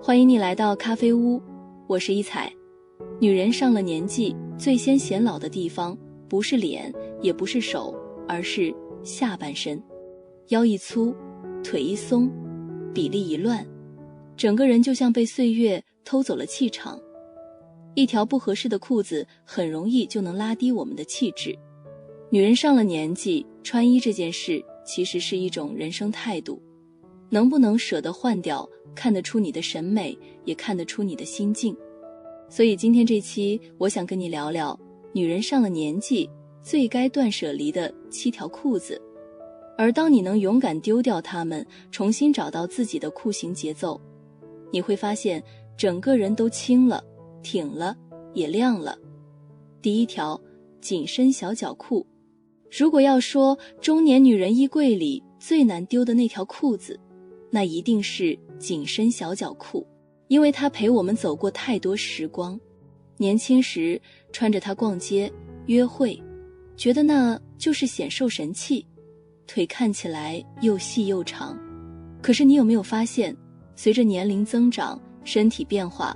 欢迎你来到咖啡屋，我是一彩。女人上了年纪，最先显老的地方，不是脸，也不是手，而是下半身。腰一粗，腿一松，比例一乱，整个人就像被岁月偷走了气场。一条不合适的裤子很容易就能拉低我们的气质。女人上了年纪，穿衣这件事其实是一种人生态度，能不能舍得换掉，看得出你的审美，也看得出你的心境。所以今天这期我想跟你聊聊女人上了年纪最该断舍离的7条裤子。而当你能勇敢丢掉它们，重新找到自己的裤型节奏，你会发现整个人都轻了，挺了，也亮了。第一条，紧身小脚裤。如果要说中年女人衣柜里最难丢的那条裤子，那一定是紧身小脚裤，因为它陪我们走过太多时光。年轻时穿着它逛街、约会，觉得那就是显瘦神气，腿看起来又细又长。可是你有没有发现，随着年龄增长，身体变化，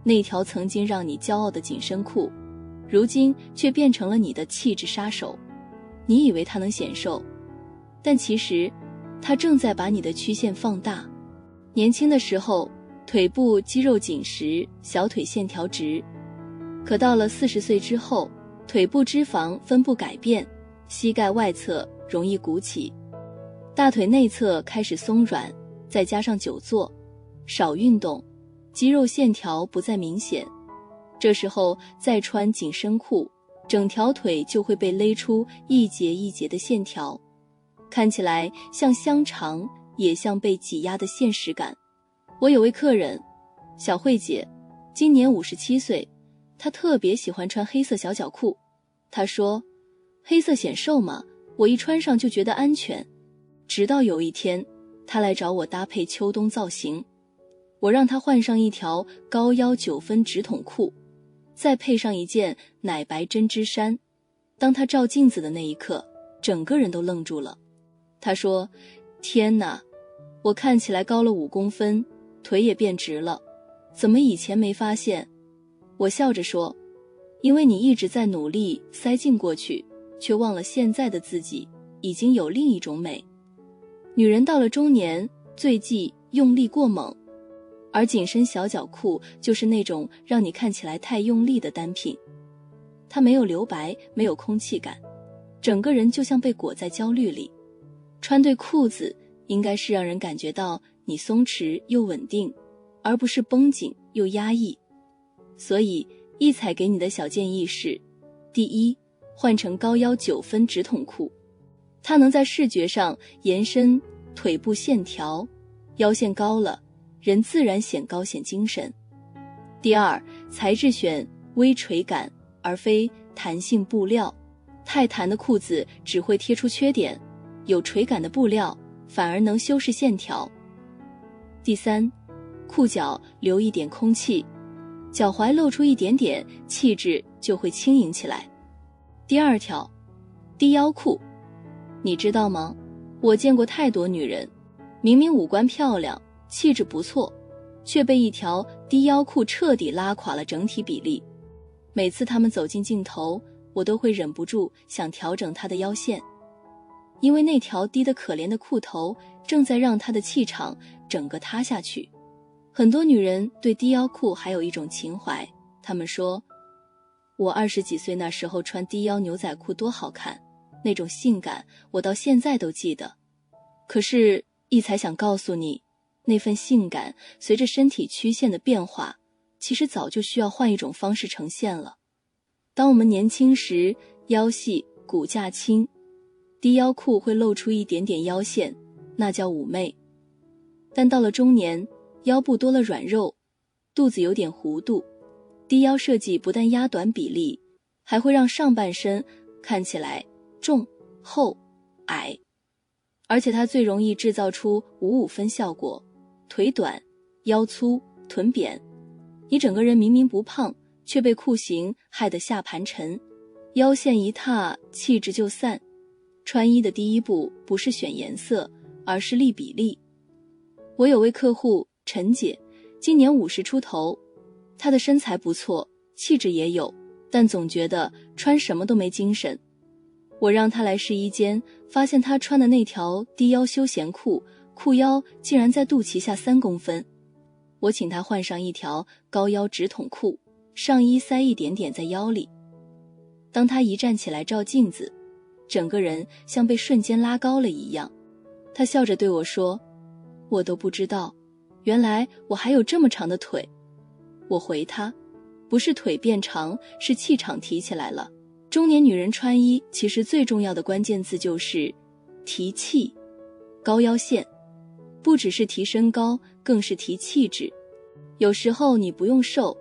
那条曾经让你骄傲的紧身裤，如今却变成了你的气质杀手。你以为它能显瘦，但其实它正在把你的曲线放大。年轻的时候，腿部肌肉紧实，小腿线条直，可到了40岁之后，腿部脂肪分布改变，膝盖外侧容易鼓起，大腿内侧开始松软，再加上久坐、少运动，肌肉线条不再明显。这时候再穿紧身裤，整条腿就会被勒出一节一节的线条，看起来像香肠，也像被挤压的现实感。我有位客人小慧姐，今年57岁，她特别喜欢穿黑色小脚裤。她说，黑色显瘦嘛，我一穿上就觉得安全。直到有一天，她来找我搭配秋冬造型，我让她换上一条高腰9分直筒裤，再配上一件奶白针织衫。当她照镜子的那一刻，整个人都愣住了。她说，天哪，我看起来高了5公分，腿也变直了，怎么以前没发现？我笑着说，因为你一直在努力塞进过去，却忘了现在的自己已经有另一种美。女人到了中年，最忌用力过猛，而紧身小脚裤就是那种让你看起来太用力的单品。它没有留白，没有空气感，整个人就像被裹在焦虑里。穿对裤子应该是让人感觉到你松弛又稳定，而不是绷紧又压抑。所以一彩给你的小建议是，第一，换成高腰9分直筒裤，它能在视觉上延伸腿部线条，腰线高了，人自然显高显精神。第二，材质选微垂感，而非弹性布料，太弹的裤子只会贴出缺点，有垂感的布料反而能修饰线条。第三，裤脚留一点空气，脚踝露出一点点，气质就会轻盈起来。第二条，低腰裤。你知道吗？我见过太多女人，明明五官漂亮，气质不错，却被一条低腰裤彻底拉垮了整体比例。每次她们走进镜头，我都会忍不住想调整她的腰线，因为那条低得可怜的裤头正在让她的气场整个塌下去。很多女人对低腰裤还有一种情怀，她们说，我20几岁那时候穿低腰牛仔裤多好看，那种性感我到现在都记得。可是一彩想告诉你，那份性感随着身体曲线的变化，其实早就需要换一种方式呈现了。当我们年轻时，腰细骨架轻，低腰裤会露出一点点腰线，那叫妩媚。但到了中年，腰部多了软肉，肚子有点弧度，低腰设计不但压短比例，还会让上半身看起来重、厚、矮。而且它最容易制造出5-5分效果，腿短、腰粗、臀扁，你整个人明明不胖，却被裤型害得下盘沉，腰线一塌，气质就散。穿衣的第一步不是选颜色，而是立比例。我有位客户陈姐，今年50出头，她的身材不错，气质也有，但总觉得穿什么都没精神。我让她来试衣间，发现她穿的那条低腰休闲裤，裤腰竟然在肚脐下3公分。我请她换上一条高腰直筒裤，上衣塞一点点在腰里。当她一站起来照镜子，整个人像被瞬间拉高了一样。她笑着对我说，我都不知道，原来我还有这么长的腿。我回她，不是腿变长，是气场提起来了。中年女人穿衣其实最重要的关键字就是提气。高腰线不只是提身高，更是提气质。有时候你不用瘦，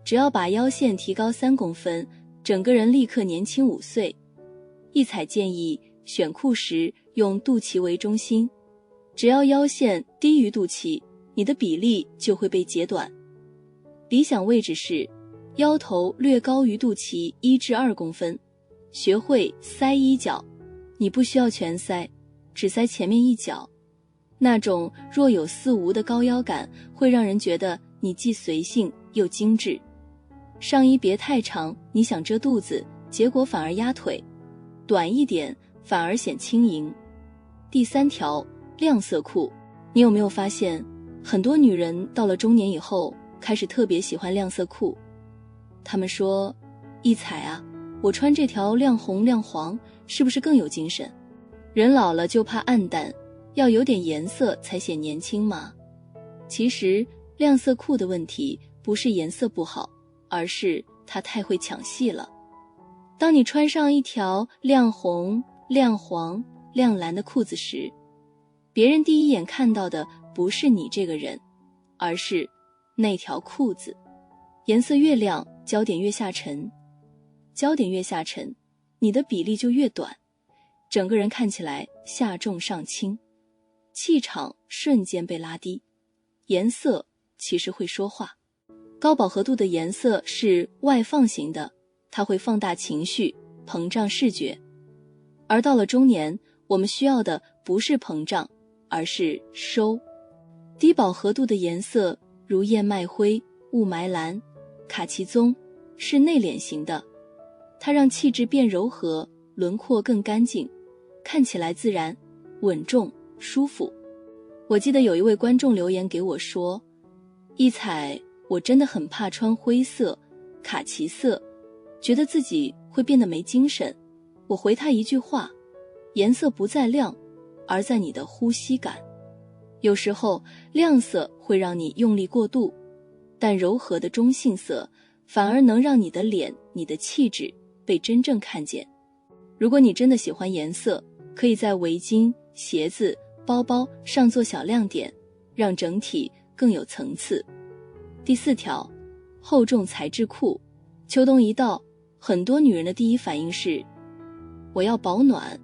只要把腰线提高3公分，整个人立刻年轻5岁。一彩建议选裤时用肚脐为中心，只要腰线低于肚脐，你的比例就会被截短。理想位置是腰头略高于肚脐1至2公分，学会塞衣角，你不需要全塞，只塞前面一角。那种若有似无的高腰感会让人觉得你既随性又精致。上衣别太长，你想遮肚子，结果反而压腿；短一点反而显轻盈。第3条，亮色裤。你有没有发现，很多女人到了中年以后，开始特别喜欢亮色裤？她们说，一彩啊，我穿这条亮红亮黄，是不是更有精神？人老了就怕暗淡，要有点颜色才显年轻嘛。其实亮色裤的问题不是颜色不好，而是它太会抢戏了。当你穿上一条亮红、亮黄、亮蓝的裤子时，别人第一眼看到的不是你这个人，而是那条裤子。颜色越亮，焦点越下沉，焦点越下沉，你的比例就越短，整个人看起来下重上轻，气场瞬间被拉低。颜色其实会说话。高饱和度的颜色是外放型的，它会放大情绪，膨胀视觉。而到了中年，我们需要的不是膨胀，而是收。低饱和度的颜色如燕麦灰、雾霾蓝、卡其棕，是内敛型的，它让气质变柔和，轮廓更干净，看起来自然、稳重、舒服。我记得有一位观众留言给我说，一彩，我真的很怕穿灰色、卡其色，觉得自己会变得没精神。我回他一句话，颜色不在亮，而在你的呼吸感。有时候亮色会让你用力过度，但柔和的中性色反而能让你的脸、你的气质被真正看见。如果你真的喜欢颜色，可以在围巾、鞋子、包包上做小亮点，让整体更有层次。第4条，厚重材质裤。秋冬一到，很多女人的第一反应是我要保暖，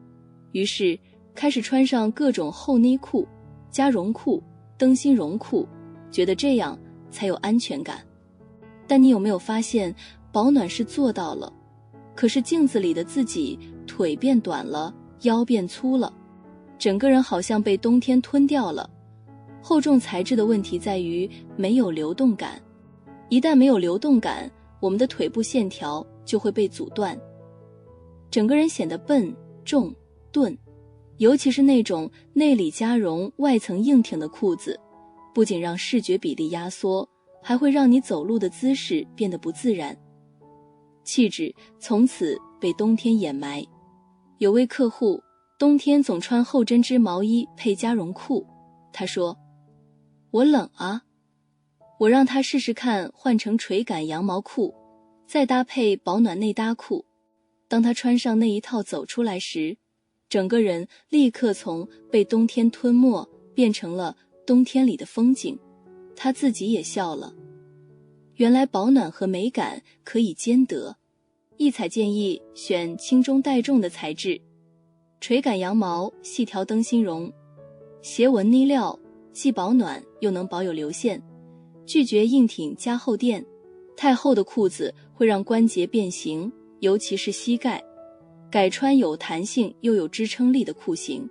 于是开始穿上各种厚呢裤、加绒裤、灯芯绒裤，觉得这样才有安全感。但你有没有发现，保暖是做到了，可是镜子里的自己腿变短了，腰变粗了，整个人好像被冬天吞掉了。厚重材质的问题在于没有流动感，一旦没有流动感，我们的腿部线条就会被阻断，整个人显得笨、重、钝。尤其是那种内里加绒、外层硬挺的裤子，不仅让视觉比例压缩，还会让你走路的姿势变得不自然，气质从此被冬天掩埋。有位客户冬天总穿厚针织毛衣配加绒裤，他说，我冷啊。我让他试试看换成垂感羊毛裤，再搭配保暖内搭裤。当他穿上那一套走出来时，整个人立刻从被冬天吞没变成了冬天里的风景，他自己也笑了。原来保暖和美感可以兼得。一彩建议选轻中带重的材质，垂感羊毛、细条灯芯绒，斜纹呢料，既保暖又能保有流线，拒绝硬挺加厚垫。太厚的裤子会让关节变形，尤其是膝盖。改穿有弹性又有支撑力的裤型，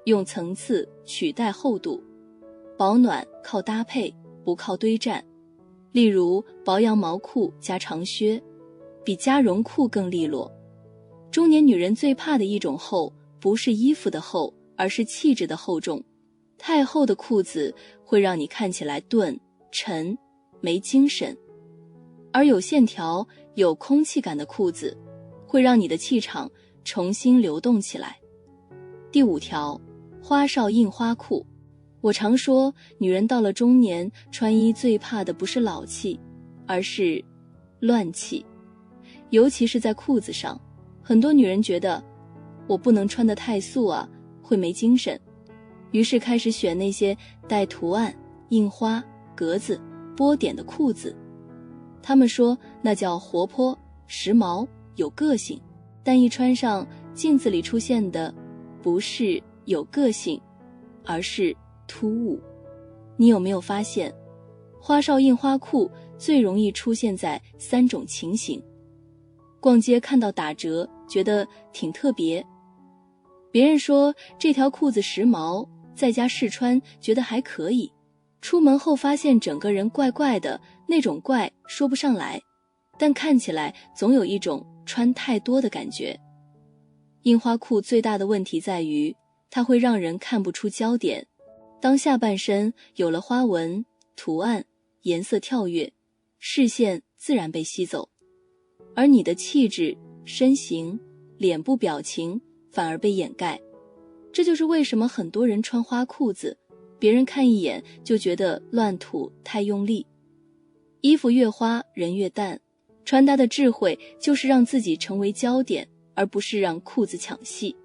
用层次取代厚度。保暖靠搭配，不靠堆栈。例如薄羊毛裤加长靴，比加绒裤更利落。中年女人最怕的一种厚，不是衣服的厚，而是气质的厚重。太厚的裤子会让你看起来钝、沉、没精神，而有线条、有空气感的裤子会让你的气场重新流动起来。第5条，花哨印花裤。我常说，女人到了中年，穿衣最怕的不是老气，而是乱气。尤其是在裤子上，很多女人觉得我不能穿得太素啊，会没精神，于是开始选那些带图案、印花、格子、波点的裤子。她们说那叫活泼、时髦、有个性，但一穿上，镜子里出现的不是有个性，而是突兀。你有没有发现，花哨印花裤最容易出现在3种情形：逛街看到打折，觉得挺特别；别人说这条裤子时髦，在家试穿觉得还可以；出门后发现整个人怪怪的，那种怪说不上来，但看起来总有一种穿太多的感觉。印花裤最大的问题在于，它会让人看不出焦点。当下半身有了花纹、图案、颜色跳跃，视线自然被吸走，而你的气质、身形、脸部表情反而被掩盖。这就是为什么很多人穿花裤子，别人看一眼就觉得乱土太用力。衣服越花，人越淡。穿搭的智慧就是让自己成为焦点，而不是让裤子抢戏。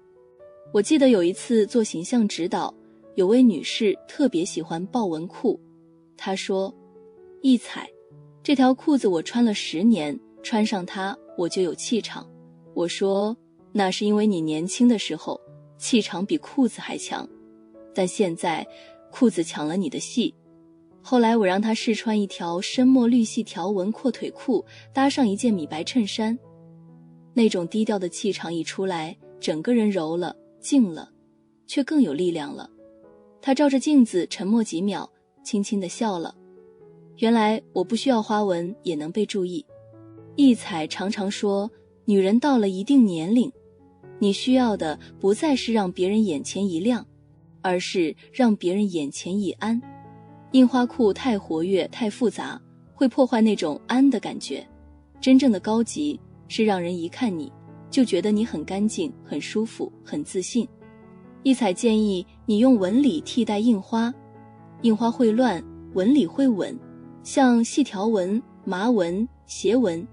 我记得有一次做形象指导，有位女士特别喜欢豹纹裤。她说，一彩，这条裤子我穿了10年，穿上它我就有气场。我说，那是因为你年轻的时候气场比裤子还强，但现在裤子抢了你的戏。后来我让她试穿一条深墨绿细条纹阔腿裤，搭上一件米白衬衫，那种低调的气场一出来，整个人柔了、静了，却更有力量了。她照着镜子沉默几秒，轻轻地笑了。原来我不需要花纹也能被注意。一彩常常说，女人到了一定年龄，你需要的不再是让别人眼前一亮，而是让别人眼前一安。印花裤太活跃、太复杂，会破坏那种安的感觉。真正的高级是让人一看你就觉得你很干净、很舒服、很自信。一彩建议你用纹理替代印花，印花会乱，纹理会稳。像细条纹、麻纹、斜纹，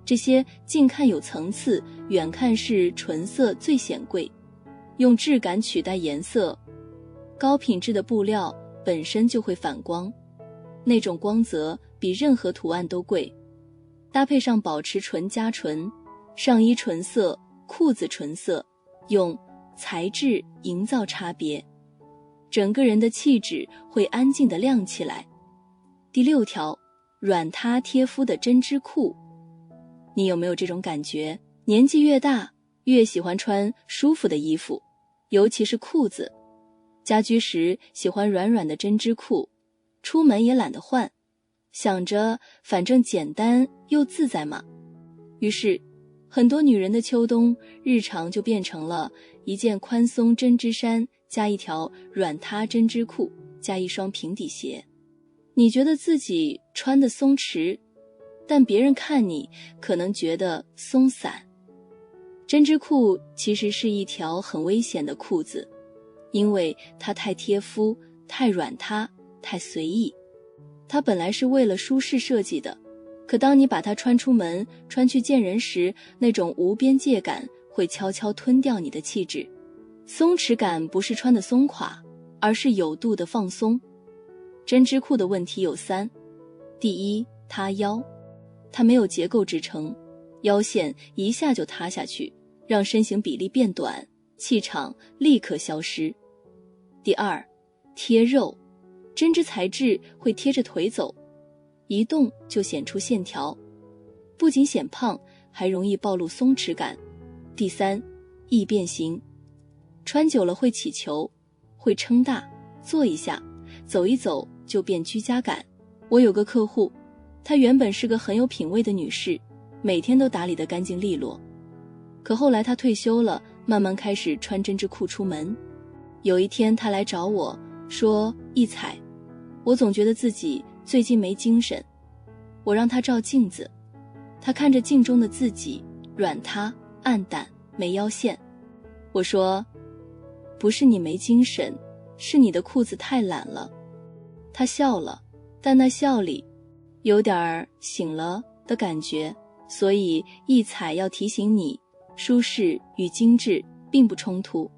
这些近看有层次，远看是纯色最显贵。用质感取代颜色，高品质的布料本身就会反光，那种光泽比任何图案都贵。搭配上保持纯加纯，上衣纯色，裤子纯色，用材质营造差别，整个人的气质会安静地亮起来。第6条，软塌贴肤的针织裤。你有没有这种感觉？年纪越大，越喜欢穿舒服的衣服，尤其是裤子。家居时喜欢软软的针织裤，出门也懒得换，想着反正简单又自在嘛。于是很多女人的秋冬日常就变成了一件宽松针织衫加一条软塌针织裤加一双平底鞋。你觉得自己穿得松弛，但别人看你可能觉得松散。针织裤其实是一条很危险的裤子，因为它太贴肤、太软塌、太随意。它本来是为了舒适设计的，可当你把它穿出门、穿去见人时，那种无边界感会悄悄吞掉你的气质。松弛感不是穿得松垮，而是有度的放松。针织裤的问题有3：第一，塌腰，它没有结构支撑，腰线一下就塌下去，让身形比例变短，气场立刻消失。第2，贴肉，针织材质会贴着腿走，一动就显出线条，不仅显胖，还容易暴露松弛感。第3，易变形，穿久了会起球，会撑大，坐一下走一走就变居家感。我有个客户，她原本是个很有品味的女士，每天都打理得干净利落。可后来她退休了，慢慢开始穿针织裤出门。有一天她来找我说，一彩，我总觉得自己最近没精神。我让她照镜子，她看着镜中的自己，软塌暗淡，没腰线。我说，不是你没精神，是你的裤子太懒了。她笑了，但那笑里有点醒了的感觉。所以一彩要提醒你，舒适与精致并不冲突，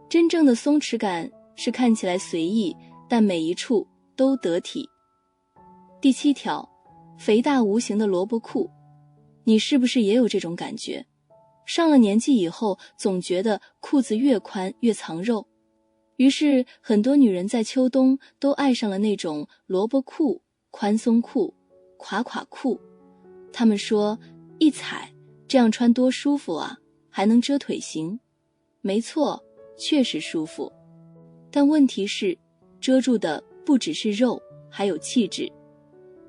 真正的松弛感是看起来随意，但每一处都得体。第7条，肥大无形的萝卜裤。你是不是也有这种感觉？上了年纪以后，总觉得裤子越宽越藏肉，于是很多女人在秋冬都爱上了那种萝卜裤、宽松裤、垮垮裤。她们说，一彩，这样穿多舒服啊，还能遮腿型。没错，确实舒服。但问题是，遮住的不只是肉，还有气质。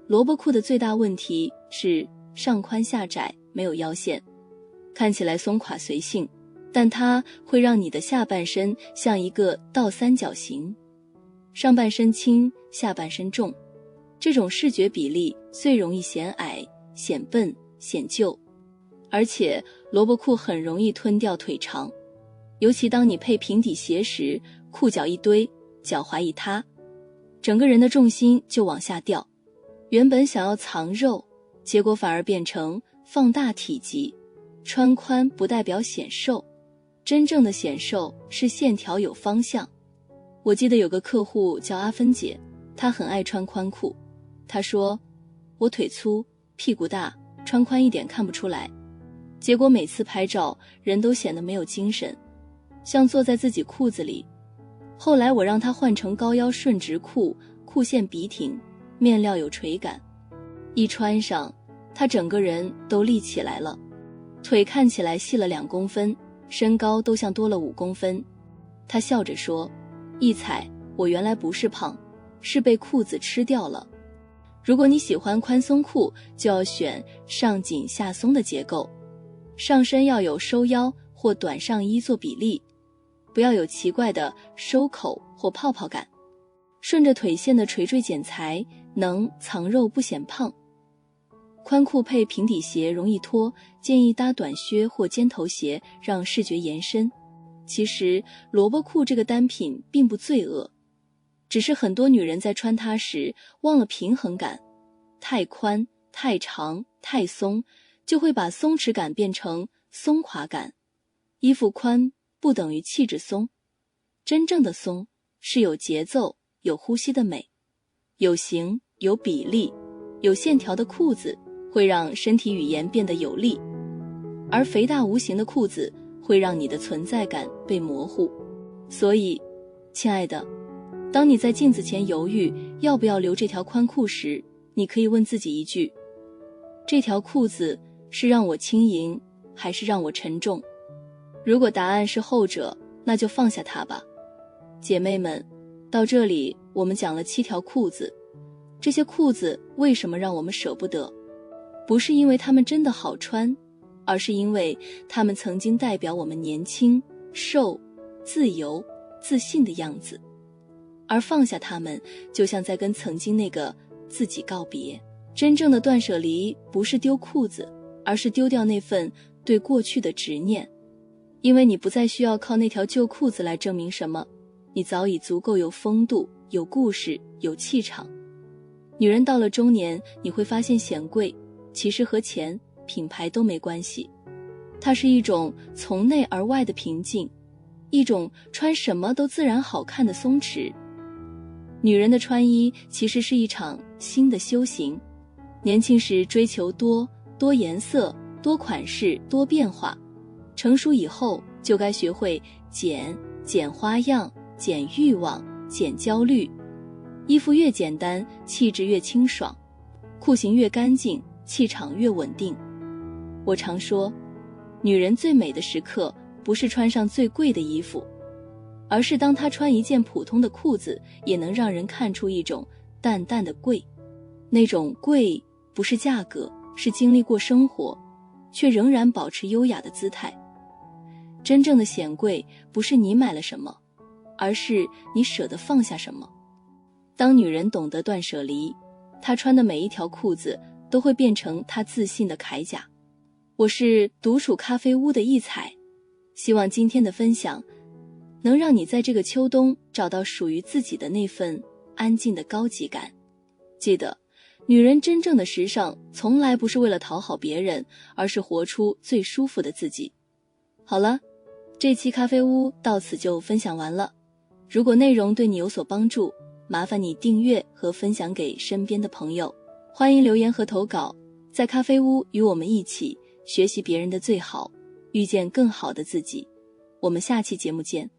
萝卜裤的最大问题是上宽下窄，没有腰线，看起来松垮随性，但它会让你的下半身像一个倒三角形，上半身轻，下半身重。这种视觉比例最容易显矮、显笨、显旧，而且萝卜裤很容易吞掉腿长，尤其当你配平底鞋时，裤脚一堆，脚踝一塌，整个人的重心就往下掉。原本想要藏肉，结果反而变成放大体积。穿宽不代表显瘦，真正的显瘦是线条有方向。我记得有个客户叫阿芬姐，她很爱穿宽裤。她说，我腿粗，屁股大，穿宽一点看不出来。结果每次拍照，人都显得没有精神，像坐在自己裤子里。后来我让她换成高腰顺直裤，裤线笔挺，面料有垂感，一穿上，她整个人都立起来了，腿看起来细了2公分，身高都像多了5公分。她笑着说，一彩，我原来不是胖，是被裤子吃掉了。如果你喜欢宽松裤，就要选上紧下松的结构，上身要有收腰或短上衣做比例，不要有奇怪的收口或泡泡感。顺着腿线的垂坠剪裁，能藏肉不显胖。宽裤配平底鞋容易脱，建议搭短靴或尖头鞋，让视觉延伸。其实萝卜裤这个单品并不罪恶，只是很多女人在穿它时忘了平衡感，太宽、太长、太松，就会把松弛感变成松垮感。衣服宽不等于气质松，真正的松是有节奏、有呼吸的美，有型、有比例、有线条的裤子会让身体语言变得有力，而肥大无形的裤子会让你的存在感被模糊。所以，亲爱的，当你在镜子前犹豫要不要留这条宽裤时，你可以问自己一句，这条裤子是让我轻盈，还是让我沉重？如果答案是后者，那就放下它吧。姐妹们，到这里我们讲了7条裤子，这些裤子为什么让我们舍不得？不是因为它们真的好穿，而是因为它们曾经代表我们年轻、瘦、自由、自信的样子。而放下它们，就像在跟曾经那个自己告别。真正的断舍离不是丢裤子，而是丢掉那份对过去的执念。因为你不再需要靠那条旧裤子来证明什么，你早已足够有风度、有故事、有气场。女人到了中年，你会发现显贵其实和钱、品牌都没关系，它是一种从内而外的平静，一种穿什么都自然好看的松弛。女人的穿衣其实是一场新的修行，年轻时追求多颜色、多款式、多变化，成熟以后就该学会减花样、减欲望、减焦虑。衣服越简单，气质越清爽，裤型越干净，气场越稳定。我常说，女人最美的时刻不是穿上最贵的衣服，而是当她穿一件普通的裤子，也能让人看出一种淡淡的贵。那种贵不是价格，是经历过生活，却仍然保持优雅的姿态。真正的显贵，不是你买了什么，而是你舍得放下什么。当女人懂得断舍离，她穿的每一条裤子都会变成她自信的铠甲。我是独处咖啡屋的一彩，希望今天的分享能让你在这个秋冬找到属于自己的那份安静的高级感。记得，女人真正的时尚从来不是为了讨好别人，而是活出最舒服的自己。好了，这期咖啡屋到此就分享完了。如果内容对你有所帮助，麻烦你订阅和分享给身边的朋友。欢迎留言和投稿，在咖啡屋与我们一起学习别人的最好，遇见更好的自己。我们下期节目见。